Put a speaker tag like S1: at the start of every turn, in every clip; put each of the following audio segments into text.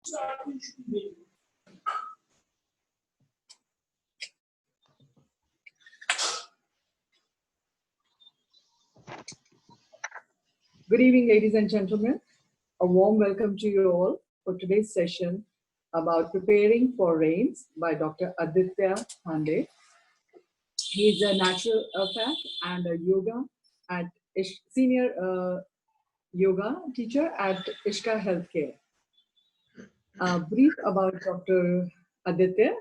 S1: Good evening, ladies and gentlemen. A warm welcome to you all for today's session about preparing for rains by Dr. Aditya Pandey. He is a naturopath and a yoga at senior yoga teacher at Ishka Healthcare. Brief about Dr. Aditya.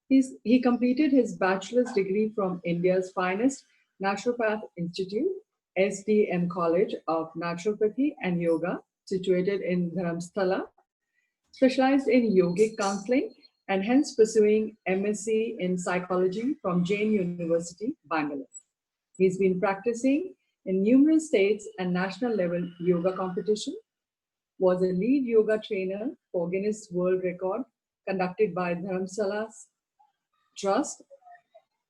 S1: He completed his bachelor's degree from India's finest Naturopath Institute, SDM College of Naturopathy and Yoga, situated in Dharamsthala, specialized in yogic counseling and hence pursuing MSc in psychology from Jain University, Bangalore. He's been practicing in numerous states and national level yoga competition, was a lead yoga trainer for Guinness World Record conducted by Dharamsala's Trust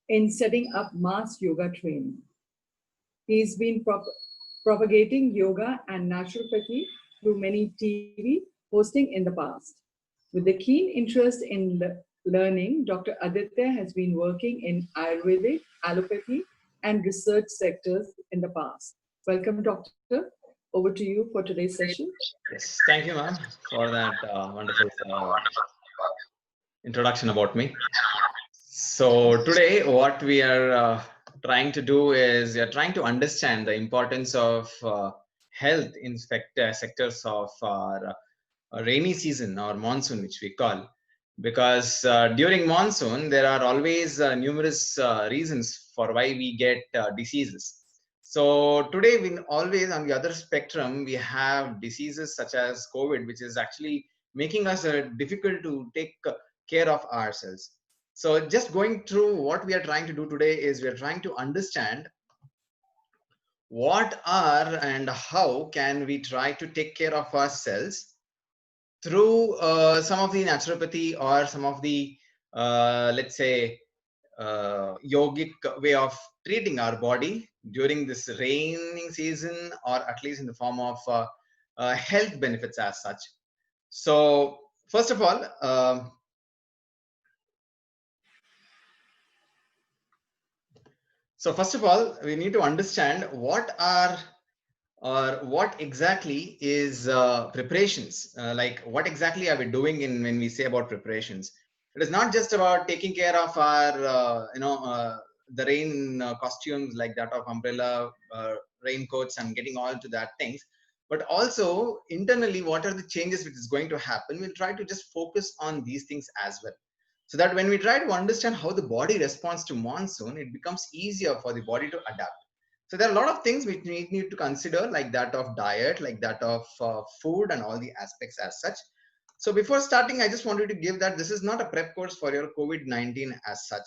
S1: in setting up mass yoga training. He's been propagating yoga and naturopathy through many TV hosting in the past. With a keen interest in learning, Dr. Aditya has been working in Ayurvedic, allopathy, and research sectors in the past. Welcome, Doctor. Over to you for today's session.
S2: Yes, thank you, ma'am, for that wonderful introduction about me. So today, what we are trying to do is we are trying to understand the importance of health in sectors of our rainy season or monsoon, which we call, because during monsoon there are always numerous reasons for why we get diseases. So today, we always on the other spectrum, we have diseases such as COVID, which is actually making us difficult to take care of ourselves. So just going through what we are trying to do today is we are trying to understand what are and how can we try to take care of ourselves through some of the naturopathy or some of the let's say yogic way of treating our body during this raining season, or at least in the form of health benefits as such. So first of all, we need to understand what are or what exactly is preparations, like what exactly are we doing in when we say about preparations. It is not just about taking care of our the rain costumes like that of umbrella, raincoats, and getting all to that things, but also internally what are the changes which is going to happen. We'll try to just focus on these things as well, so that when we try to understand how the body responds to monsoon, it becomes easier for the body to adapt. So there are a lot of things which we need to consider, like that of diet, like that of food, and all the aspects as such. So before starting, I just wanted to give that this is not a prep course for your COVID-19 as such.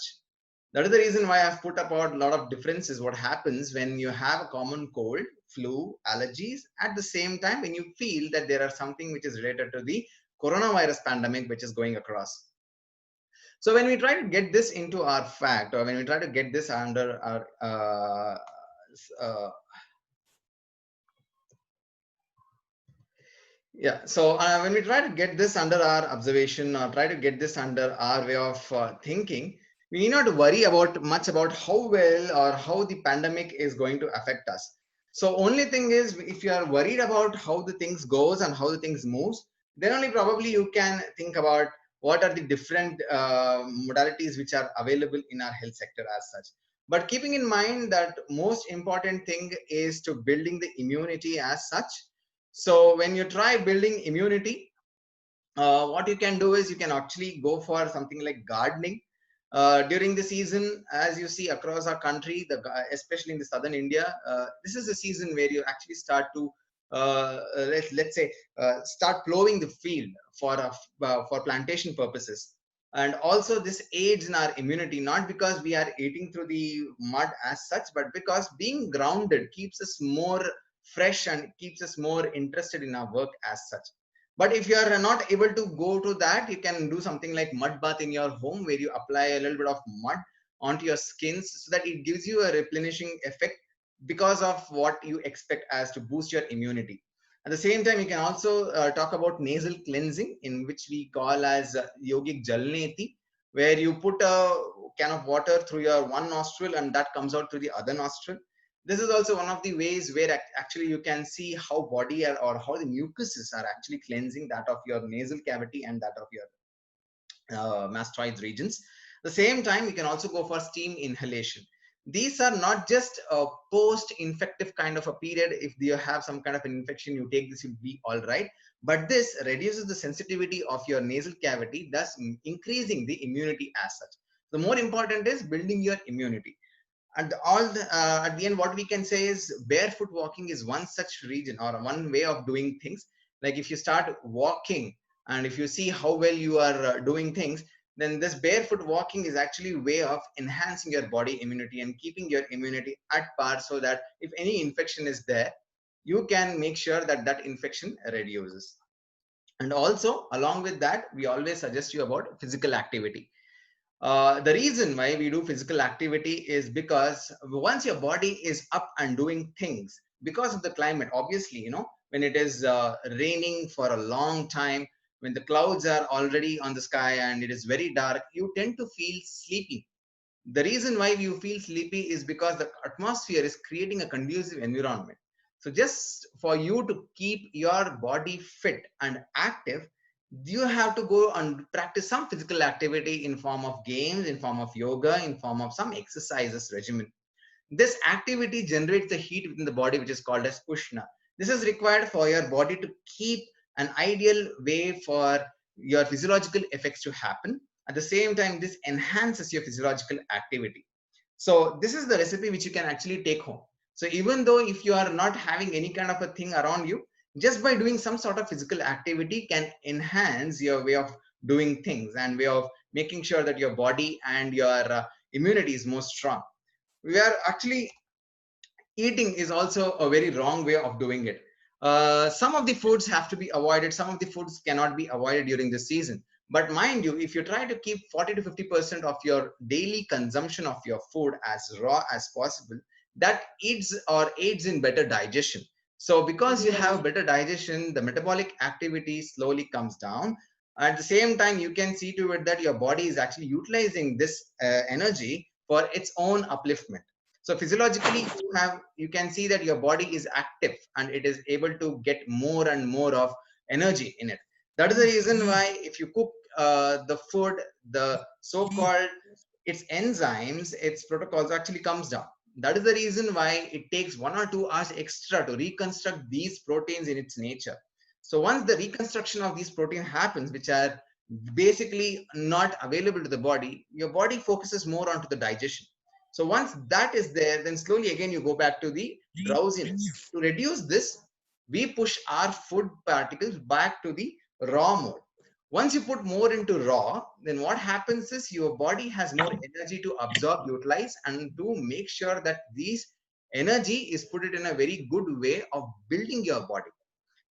S2: That is the reason why I've put about a lot of differences. What happens when you have a common cold, flu, allergies, at the same time when you feel that there are something which is related to the coronavirus pandemic which is going across. So when we try to get this into our fact, or when we try to get this under our when we try to get this under our observation, or try to get this under our way of thinking, we need not to worry about much about how well or how the pandemic is going to affect us. So only thing is, if you are worried about how the things goes and how the things moves, then only probably you can think about what are the different modalities which are available in our health sector as such. But keeping in mind that most important thing is to building the immunity as such. So when you try building immunity, what you can do is you can actually go for something like gardening. During the season, as you see across our country, especially in the southern India, this is a season where you actually start to let's say start plowing the field for plantation purposes. And also this aids in our immunity, not because we are eating through the mud as such, but because being grounded keeps us more fresh and keeps us more interested in our work as such. But if you are not able to go to that, you can do something like mud bath in your home, where you apply a little bit of mud onto your skins so that it gives you a replenishing effect because of what you expect as to boost your immunity. At the same time, you can also talk about nasal cleansing, in which we call as yogic jalneti, where you put a can of water through your one nostril and that comes out through the other nostril. This is also one of the ways where actually you can see how body or how the mucuses are actually cleansing that of your nasal cavity and that of your mastoid regions. At the same time, you can also go for steam inhalation. These are not just a post-infective kind of a period. If you have some kind of an infection, you take this, you'll be all right. But this reduces the sensitivity of your nasal cavity, thus increasing the immunity as such. The more important is building your immunity. And at the end, what we can say is barefoot walking is one such region or one way of doing things. Like if you start walking and if you see how well you are doing things, then this barefoot walking is actually a way of enhancing your body immunity and keeping your immunity at par, so that if any infection is there, you can make sure that that infection reduces. And also along with that, we always suggest you about physical activity. The reason why we do physical activity is because once your body is up and doing things, because of the climate, obviously, when it is raining for a long time, when the clouds are already on the sky and it is very dark, you tend to feel sleepy. The reason why you feel sleepy is because the atmosphere is creating a conducive environment. So just for you to keep your body fit and active, you have to go and practice some physical activity in form of games, in form of yoga, in form of some exercises regimen. This activity generates the heat within the body, which is called as ushna. This is required for your body to keep an ideal way for your physiological effects to happen. At the same time, this enhances your physiological activity. So this is the recipe which you can actually take home. So even though if you are not having any kind of a thing around you, just by doing some sort of physical activity can enhance your way of doing things and way of making sure that your body and your immunity is more strong. We are actually eating is also a very wrong way of doing it. Some of the foods have to be avoided. Some of the foods cannot be avoided during the season. But mind you, if you try to keep 40 to 50% of your daily consumption of your food as raw as possible, that aids in better digestion. So because you have better digestion, the metabolic activity slowly comes down. At the same time, you can see to it that your body is actually utilizing this energy for its own upliftment. So physiologically, you can see that your body is active and it is able to get more and more of energy in it. That is the reason why if you cook the food, the so-called its enzymes, its protocols actually comes down. That is the reason why it takes 1 or 2 hours extra to reconstruct these proteins in its nature. So once the reconstruction of these proteins happens, which are basically not available to the body, your body focuses more onto the digestion. So once that is there, then slowly again you go back to the drowsiness. To reduce this, we push our food particles back to the raw mode. Once you put more into raw, then what happens is your body has more energy to absorb, utilize, and to make sure that these energy is put it in a very good way of building your body.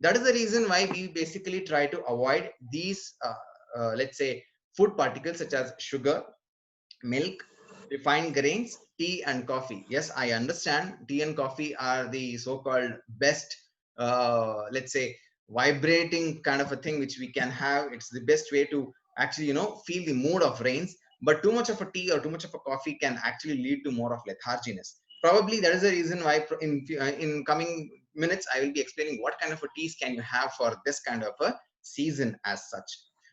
S2: That is the reason why we basically try to avoid these, let's say, food particles such as sugar, milk, refined grains, tea, and coffee. Yes, I understand tea and coffee are the so-called best, let's say, vibrating kind of a thing which we can have. It's the best way to actually, feel the mood of rains. But too much of a tea or too much of a coffee can actually lead to more of letharginess. Probably that is the reason why in coming minutes I will be explaining what kind of a teas can you have for this kind of a season as such.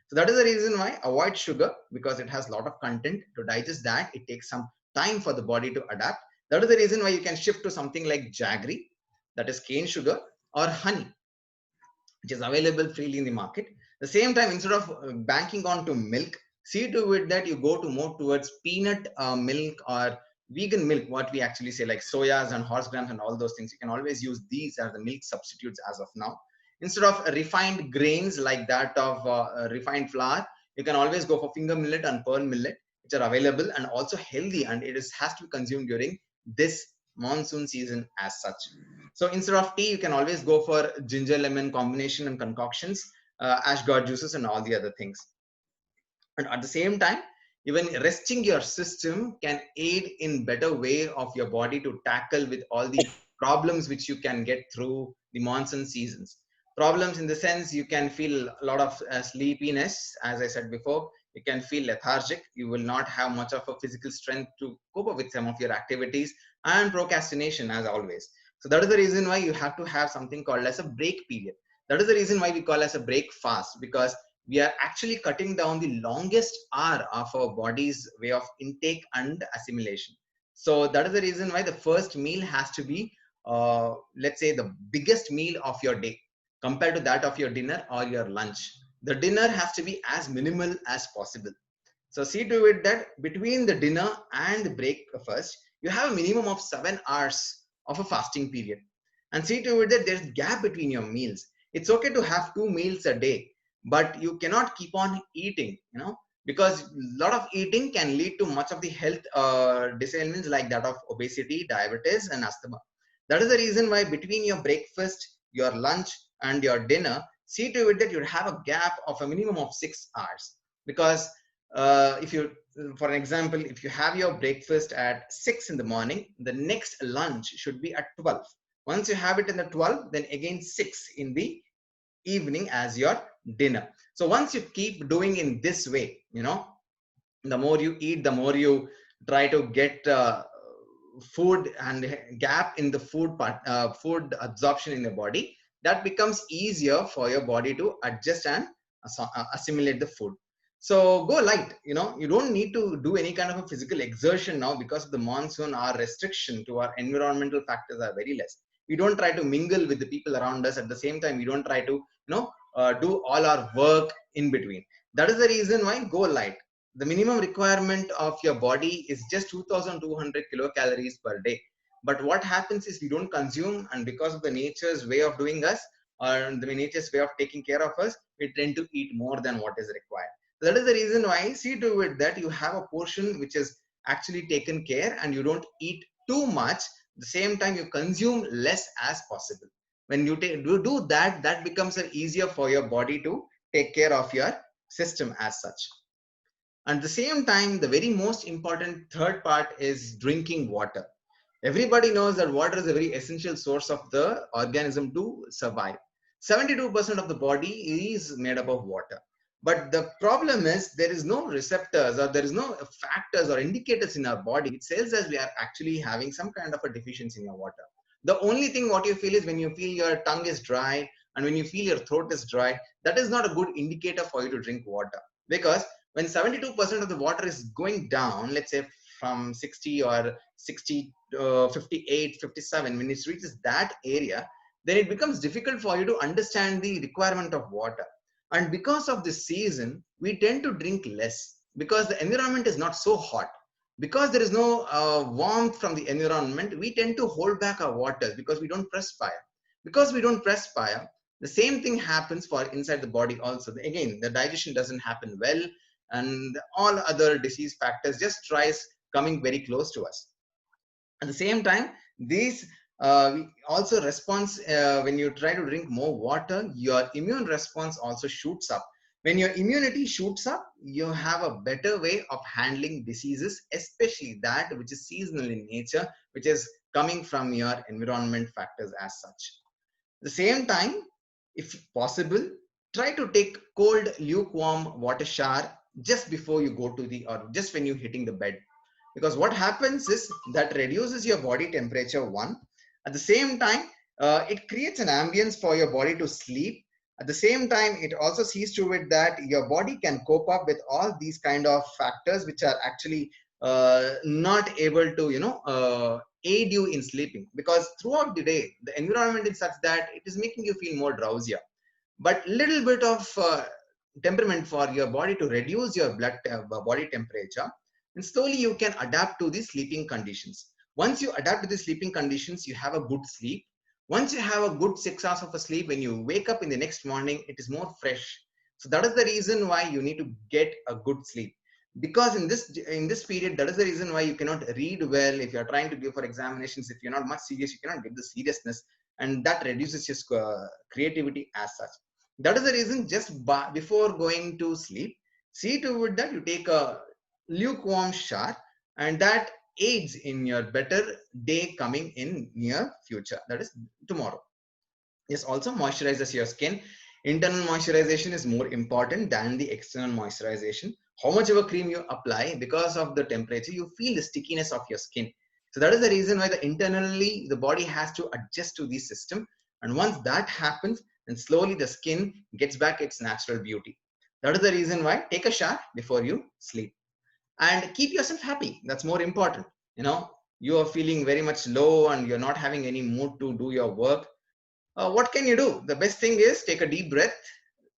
S2: So that is the reason why avoid sugar, because it has a lot of content. To digest that, it takes some time for the body to adapt. That is the reason why you can shift to something like jaggery, that is cane sugar, or honey, which is available freely in the market. The same time, instead of banking on to milk, see to it that you go to more towards peanut milk or vegan milk, what we actually say, like soyas and horse grams and all those things. You can always use these as the milk substitutes as of now. Instead of refined grains like that of refined flour, you can always go for finger millet and pearl millet, which are available and also healthy, and has to be consumed during this monsoon season as such. So instead of tea, you can always go for ginger lemon combination and concoctions, ashgard juices, and all the other things. And at the same time, even resting your system can aid in better way of your body to tackle with all the problems which you can get through the monsoon seasons. Problems in the sense you can feel a lot of sleepiness, as I said before. You can feel lethargic. You will not have much of a physical strength to cope up with some of your activities, and procrastination as always. So that is the reason why you have to have something called as a break period. That is the reason why we call as a break fast, because we are actually cutting down the longest hour of our body's way of intake and assimilation. So that is the reason why the first meal has to be, let's say, the biggest meal of your day compared to that of your dinner or your lunch. The dinner has to be as minimal as possible. So see to it that between the dinner and the breakfast, you have a minimum of 7 hours of a fasting period. And see to it that there's gap between your meals. It's okay to have 2 meals a day, but you cannot keep on eating, because a lot of eating can lead to much of the health disailments like that of obesity, diabetes, and asthma. That is the reason why between your breakfast, your lunch, and your dinner, see to it that you have a gap of a minimum of 6 hours. Because if you, for an example, if you have your breakfast at 6 in the morning, the next lunch should be at 12. Once you have it in the 12, then again 6 in the evening as your dinner. So once you keep doing in this way, the more you eat, the more you try to get food and gap in the food absorption in the body, that becomes easier for your body to adjust and assimilate the food. So go light. You don't need to do any kind of a physical exertion now because of the monsoon. Our restriction to our environmental factors are very less. We don't try to mingle with the people around us. At the same time, we don't try to do all our work in between. That is the reason why go light. The minimum requirement of your body is just 2200 kilocalories per day. But what happens is we don't consume, and because of the nature's way of doing us, or the nature's way of taking care of us, we tend to eat more than what is required. So that is the reason why see to it that you have a portion which is actually taken care, and you don't eat too much. At the same time, you consume less as possible. When you do that, that becomes easier for your body to take care of your system as such. At the same time, the very most important third part is drinking water. Everybody knows that water is a very essential source of the organism to survive. 72% of the body is made up of water. But the problem is there is no receptors, or there is no factors or indicators in our body which tells us we are actually having some kind of a deficiency in your water. The only thing what you feel is when you feel your tongue is dry and when you feel your throat is dry, that is not a good indicator for you to drink water. Because when 72% of the water is going down, let's say from 60 or 60, 58, 57, when it reaches that area, then it becomes difficult for you to understand the requirement of water. And because of this season, we tend to drink less because the environment is not so hot. Because there is no warmth from the environment, we tend to hold back our waters because we don't perspire. Because we don't perspire, the same thing happens for inside the body also. Again, the digestion doesn't happen well, and all other disease factors just tries coming very close to us. At the same time, these also response, when you try to drink more water, your immune response also shoots up. When your immunity shoots up, you have a better way of handling diseases, especially that which is seasonal in nature, which is coming from your environment factors as such. At the same time, if possible, try to take cold, lukewarm water shower just before you go to the, or just when you're hitting the bed. Because what happens is that reduces your body temperature, one. At the same time, it creates an ambience for your body to sleep. At the same time, it also sees to it that your body can cope up with all these kind of factors which are actually not able to, aid you in sleeping. Because throughout the day, the environment is such that it is making you feel more drowsier. But little bit of temperament for your body to reduce your body temperature, and slowly you can adapt to the sleeping conditions. Once you adapt to the sleeping conditions, you have a good sleep. Once you have a good 6 hours of a sleep, when you wake up in the next morning, it is more fresh. So that is the reason why you need to get a good sleep. Because in this period, that is the reason why you cannot read well. If you're trying to give for examinations, if you're not much serious, you cannot give the seriousness, and that reduces your creativity as such. That is the reason, just before going to sleep, see to it that you take a lukewarm shower, and that aids in your better day coming in near future, that is tomorrow. This also moisturizes your skin. Internal moisturization is more important than the external moisturization. How much of a cream you apply, because of the temperature, you feel the stickiness of your skin. So that is the reason why the internally the body has to adjust to the system. And once that happens, then slowly the skin gets back its natural beauty. That is the reason why take a shower before you sleep and keep yourself happy. That's more important. You know, you are feeling very much low and you're not having any mood to do your work. What can you do? The best thing is take a deep breath,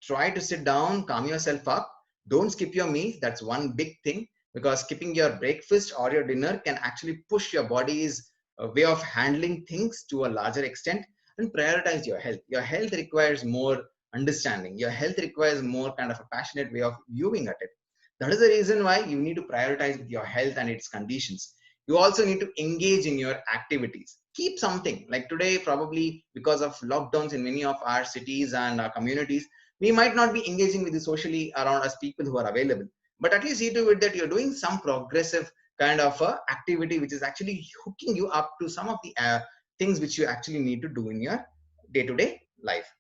S2: try to sit down, calm yourself up. Don't skip your meals. That's one big thing, because skipping your breakfast or your dinner can actually push your body's way of handling things to a larger extent. And prioritize your health. Your health requires more understanding. Your health requires more kind of a passionate way of viewing at it. That is the reason why you need to prioritize with your health and its conditions. You also need to engage in your activities. Keep something like today, probably because of lockdowns in many of our cities and our communities, we might not be engaging with the socially around us people who are available. But at least see to it that you're doing some progressive kind of activity which is actually hooking you up to some of the things which you actually need to do in your day-to-day life.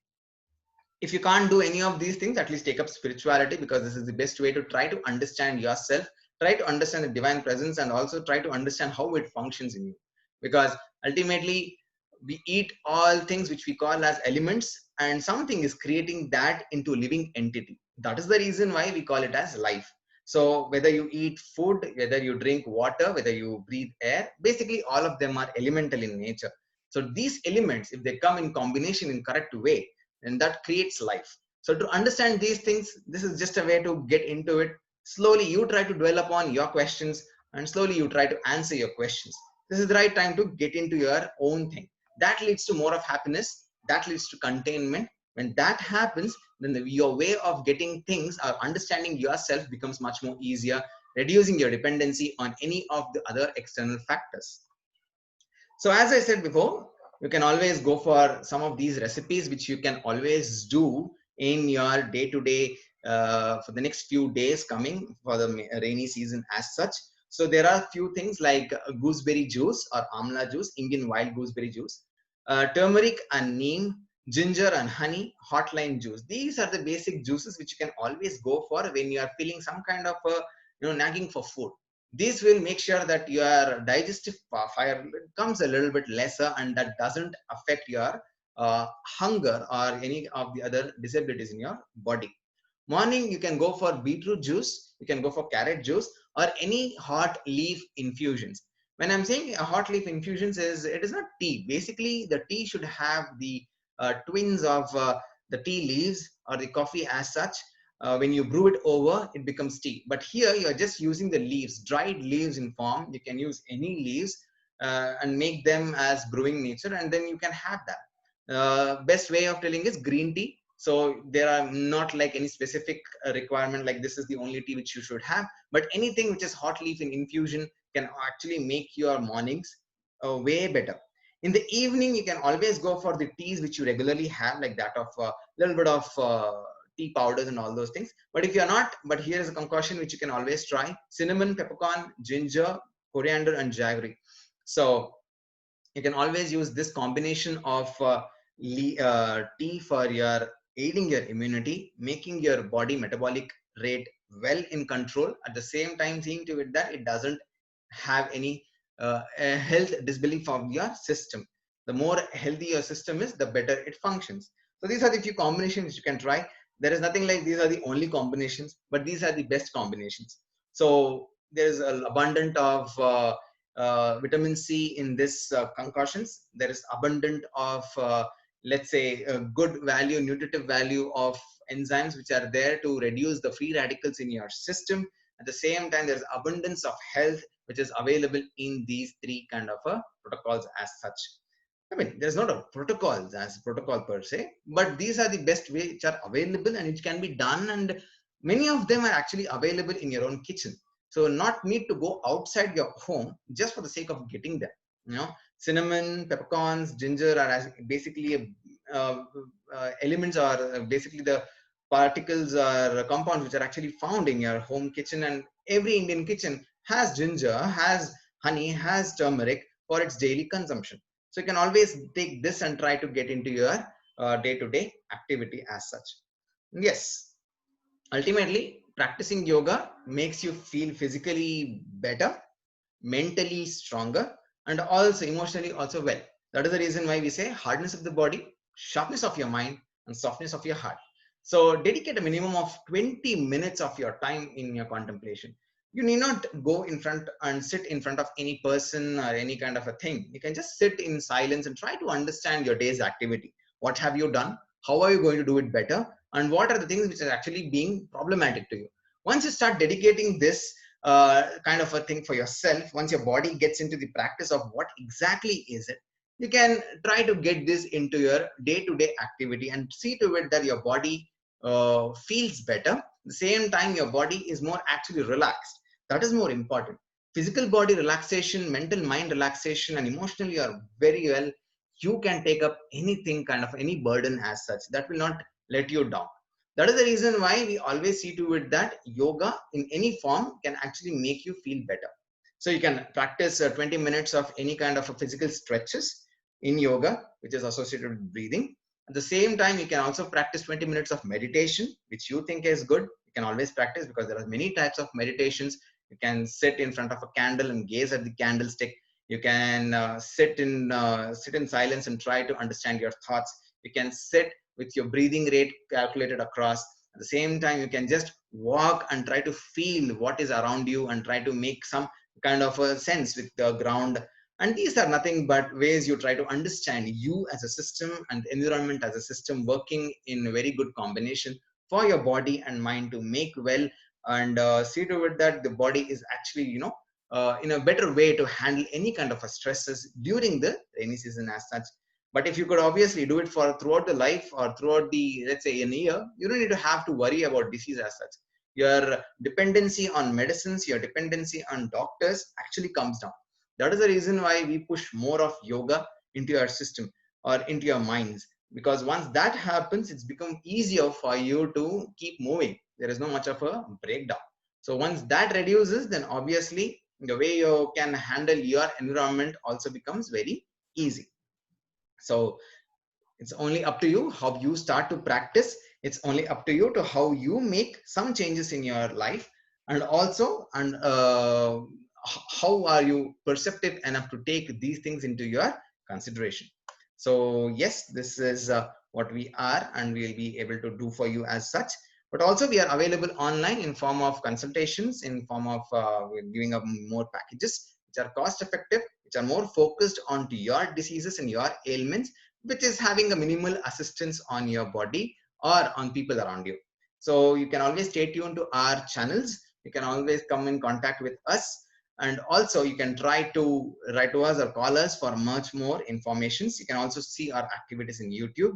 S2: If you can't do any of these things, at least take up spirituality, because this is the best way to try to understand yourself, try to understand the divine presence, and also try to understand how it functions in you. Because ultimately we eat all things which we call as elements, and something is creating that into a living entity. That is the reason why we call it as life. So whether you eat food, whether you drink water, whether you breathe air, basically all of them are elemental in nature. So these elements, if they come in combination in correct way, and that creates life. So to understand these things, this is just a way to get into it. Slowly you try to dwell upon your questions, and slowly you try to answer your questions. This is the right time to get into your own thing. That leads to more of happiness, that leads to containment. When that happens, then your way of getting things or understanding yourself becomes much more easier, reducing your dependency on any of the other external factors. So as I said before, you can always go for some of these recipes which you can always do in your day to day for the next few days coming for the rainy season as such. So there are few things like gooseberry juice or amla juice, Indian wild gooseberry juice, turmeric and neem, ginger and honey, hot lime juice. These are the basic juices which you can always go for when you are feeling some kind of nagging for food. This will make sure that your digestive fire comes a little bit lesser, and that doesn't affect your hunger or any of the other disabilities in your body. Morning, you can go for beetroot juice, you can go for carrot juice, or any hot leaf infusions. When I'm saying a hot leaf infusions, is it is not tea. Basically, the tea should have the twins of the tea leaves or the coffee as such. When you brew it over, it becomes tea. But here, you're just using the leaves, dried leaves in form. You can use any leaves and make them as brewing nature, and then you can have that. Best way of telling is green tea. So there are not like any specific requirement like this is the only tea which you should have, but anything which is hot leaf in infusion can actually make your mornings way better. In the evening, you can always go for the teas which you regularly have, like that of a little bit of tea powders and all those things. But if you're not, but here is a concoction which you can always try: cinnamon, peppercorn, ginger, coriander, and jaggery. So you can always use this combination of tea for your aiding your immunity, making your body metabolic rate well in control, at the same time seeing to it that it doesn't have any health disbelief of your system. The more healthy your system is, the better it functions. So these are the few combinations you can try. There is nothing like these are the only combinations, but these are the best combinations. So there is an abundant of vitamin C in this concoctions. There is abundant of let's say a good value, nutritive value of enzymes which are there to reduce the free radicals in your system. At the same time, there's abundance of health which is available in these three kind of protocols as such. I mean, there's not a protocol as protocol per se, but these are the best way which are available and which can be done, and many of them are actually available in your own kitchen. So not need to go outside your home just for the sake of getting them. You know, cinnamon, peppercorns, ginger are basically elements, are basically the particles or compounds which are actually found in your home kitchen, and every Indian kitchen has ginger, has honey, has turmeric for its daily consumption. So you can always take this and try to get into your day-to-day activity as such. Yes, ultimately, practicing yoga makes you feel physically better, mentally stronger, and also emotionally also well. That is the reason why we say hardness of the body, sharpness of your mind, and softness of your heart. So dedicate a minimum of 20 minutes of your time in your contemplation. You need not go in front and sit in front of any person or any kind of a thing. You can just sit in silence and try to understand your day's activity. What have you done? How are you going to do it better? And what are the things which are actually being problematic to you? Once you start dedicating this kind of a thing for yourself, once your body gets into the practice of what exactly is it, you can try to get this into your day-to-day activity and see to it that your body feels better. At the same time, your body is more actually relaxed. That is more important. Physical body relaxation, mental mind relaxation, and emotionally are very well. You can take up anything, kind of any burden as such. That will not let you down. That is the reason why we always see to it that yoga in any form can actually make you feel better. So you can practice 20 minutes of any kind of a physical stretches in yoga, which is associated with breathing. At the same time, you can also practice 20 minutes of meditation, which you think is good. You can always practice because there are many types of meditations. You can sit in front of a candle and gaze at the candlestick. You can sit in silence and try to understand your thoughts. You can sit with your breathing rate calculated across. At the same time, you can just walk and try to feel what is around you and try to make some kind of a sense with the ground. And these are nothing but ways you try to understand you as a system and the environment as a system working in a very good combination for your body and mind to make well, and see to it that the body is actually, in a better way to handle any kind of a stresses during the rainy season as such. But if you could obviously do it for throughout the life or throughout the, let's say, an year, you don't need to have to worry about disease as such. Your dependency on medicines, your dependency on doctors actually comes down. That is the reason why we push more of yoga into your system or into your minds. Because once that happens, it's become easier for you to keep moving. There is no much of a breakdown. So once that reduces, then obviously the way you can handle your environment also becomes very easy. So it's only up to you how you start to practice. It's only up to you to how you make some changes in your life, and also how are you perceptive enough to take these things into your consideration. So yes, this is what we are and we'll be able to do for you as such. But also we are available online in form of consultations, in form of we're giving up more packages which are cost effective, which are more focused onto your diseases and your ailments, which is having a minimal assistance on your body or on people around you. So you can always stay tuned to our channels. You can always come in contact with us. And also you can try to write to us or call us for much more informations. You can also see our activities in YouTube.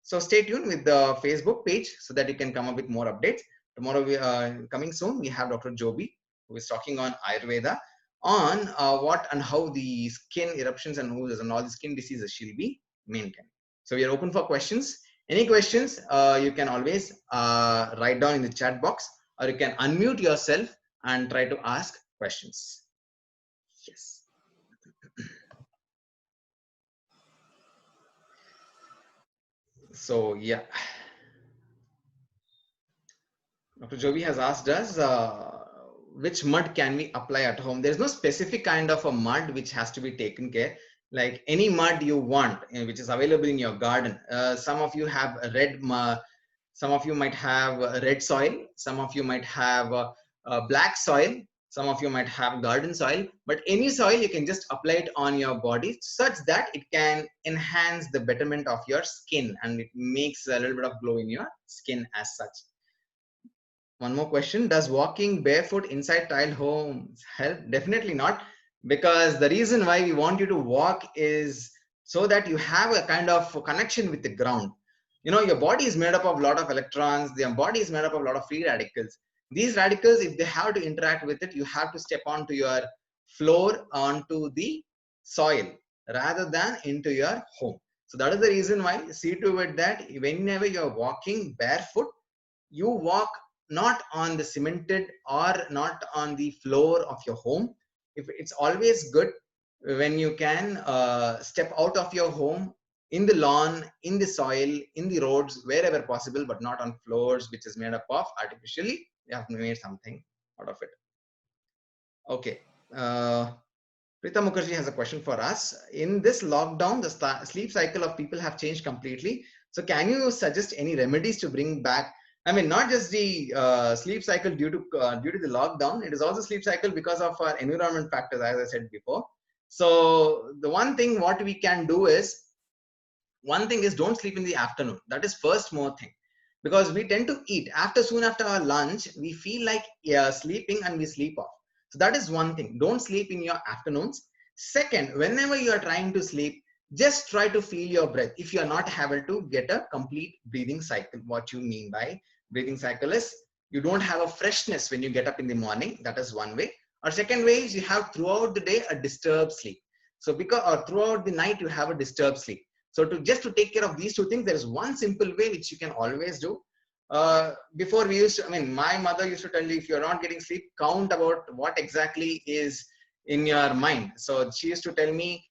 S2: So stay tuned with the Facebook page so that you can come up with more updates. Tomorrow, coming soon, we have Dr. Joby, who is talking on Ayurveda, on what and how the skin eruptions and oozes and all the skin diseases she'll be maintained. So we are open for questions. Any questions, you can always write down in the chat box, or you can unmute yourself and try to ask questions. Yes. So yeah. Dr. Jovi has asked us, which mud can we apply at home? There's no specific kind of a mud which has to be taken care. Like any mud you want, which is available in your garden. Some of you have a red mud, some of you might have red soil, some of you might have black soil, some of you might have garden soil, but any soil you can just apply it on your body such that it can enhance the betterment of your skin and it makes a little bit of glow in your skin as such. One more question. Does walking barefoot inside tiled homes help? Definitely not. Because the reason why we want you to walk is so that you have a kind of connection with the ground. You know, your body is made up of a lot of electrons. Your body is made up of a lot of free radicals. These radicals, if they have to interact with it, you have to step onto your floor, onto the soil, rather than into your home. So that is the reason why see to it that whenever you're walking barefoot, you walk not on the cemented or not on the floor of your home. If it's always good when you can step out of your home in the lawn, in the soil, in the roads, wherever possible, but not on floors, which is made up of artificially. We have made something out of it. Okay. Prita Mukherjee has a question for us. In this lockdown, the sleep cycle of people have changed completely. So can you suggest any remedies to bring back? I mean, not just the sleep cycle due to the lockdown. It is also sleep cycle because of our environment factors, as I said before. So the one thing what we can do is, one thing is, don't sleep in the afternoon. That is first more thing, because we tend to eat soon after our lunch. We feel like sleeping and we sleep off. So that is one thing. Don't sleep in your afternoons. Second, whenever you are trying to sleep, just try to feel your breath. If you are not able to get a complete breathing cycle, what you mean by breathing cycle is, you don't have a freshness when you get up in the morning. That is one way. Or second way is, you have throughout the day a disturbed sleep. So because, or throughout the night you have a disturbed sleep. So just to take care of these two things, there is one simple way which you can always do. Before we used to, I mean, my mother used to tell you, if you're not getting sleep, count about what exactly is in your mind. So she used to tell me,